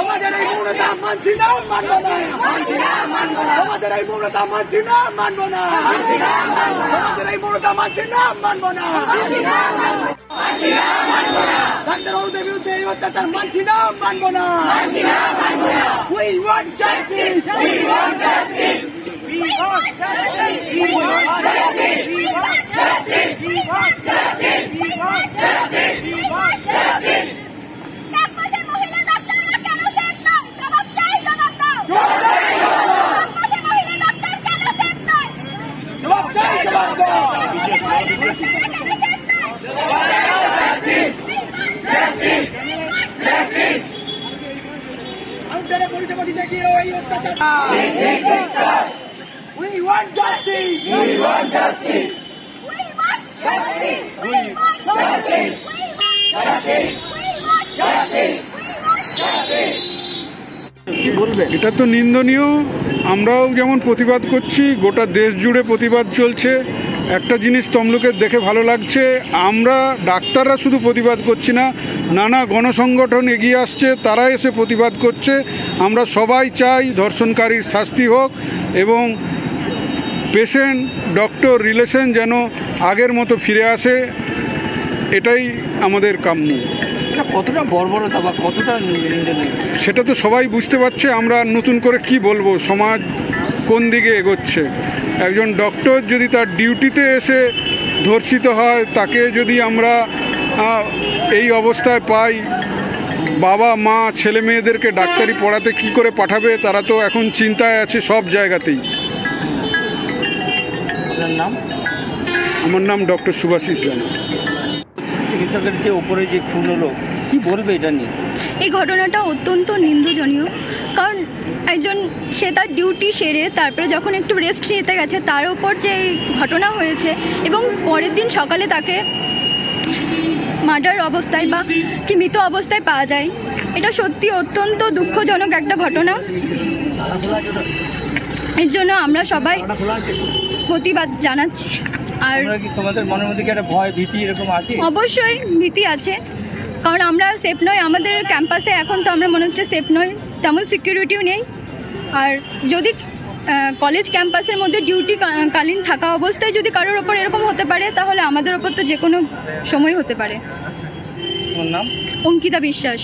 আমাদের এই মৌনতা মানছি না, মানব না। আমাদের এই মৌনতা মানছি না, মানব না। আমাদের এই মৌনতা মানছি না, মানব না। ডাক্তার বাবুদের বিরুদ্ধে এই অত্যাচার মানছি না, মানব না। We want justice. We want justice. We want justice. We want justice. We want justice. We want justice. We want justice. We want justice. We want justice. We want justice. We want justice. We want justice. Justice. Justice. Justice. কি বলবে? এটা তো নিন্দনীয়। আমরাও যেমন প্রতিবাদ করছি, গোটা দেশ জুড়ে প্রতিবাদ চলছে। একটা জিনিস তমলুকের দেখে ভালো লাগছে, আমরা ডাক্তাররা শুধু প্রতিবাদ করছি না, নানা গণসংগঠন এগিয়ে আসছে, তারা এসে প্রতিবাদ করছে। আমরা সবাই চাই ধর্ষণকারীর শাস্তি হোক এবং পেশেন্ট ডক্টর রিলেশন যেন আগের মতো ফিরে আসে, এটাই আমাদের কাম্য। কতটা বর্বরতা বা কতটা সেটা তো সবাই বুঝতে পারছে। আমরা নতুন করে কি বলবো, সমাজ কোন দিকে এগোচ্ছে। একজন ডক্টর যদি তার ডিউটিতে এসে ধর্ষিত হয়, তাকে যদি আমরা এই অবস্থায় পাই, বাবা মা ছেলে মেয়েদেরকে ডাক্তারি পড়াতে কি করে পাঠাবে, তারা তো এখন চিন্তায় আছে সব জায়গাতেই। নাম? আমার নাম ডক্টর সুভাষিস জানা। চিকিৎসকের যে ওপরে যে খুন হলো, কি বলবে এটা নিয়ে? এই ঘটনাটা অত্যন্ত নিন্দনীয়, কারণ একজন সে তার ডিউটি সেরে তারপরে যখন একটু রেস্ট নিতে গেছে, তার উপর যে এই ঘটনা হয়েছে এবং পরের দিন সকালে তাকে মার্ডার অবস্থায় বা কি মৃত অবস্থায় পাওয়া যায়, এটা সত্যি অত্যন্ত দুঃখজনক একটা ঘটনা। এর জন্য আমরা সবাই প্রতিবাদ জানাচ্ছি। আর তোমাদের মনের মধ্যে কি একটা ভয় ভীতি এরকম আছে? অবশ্যই ভীতি আছে, কারণ আমরা সেফ নই। আমাদের ক্যাম্পাসে এখন তো আমরা মনে হচ্ছে সেফ নই, তেমন সিকিউরিটিও নেই। আর যদি কলেজ ক্যাম্পাসের মধ্যে ডিউটি কালীন থাকা অবস্থায় যদি কারোর ওপর এরকম হতে পারে, তাহলে আমাদের ওপর তো যে কোনো সময় হতে পারে। নাম? অঙ্কিতা বিশ্বাস।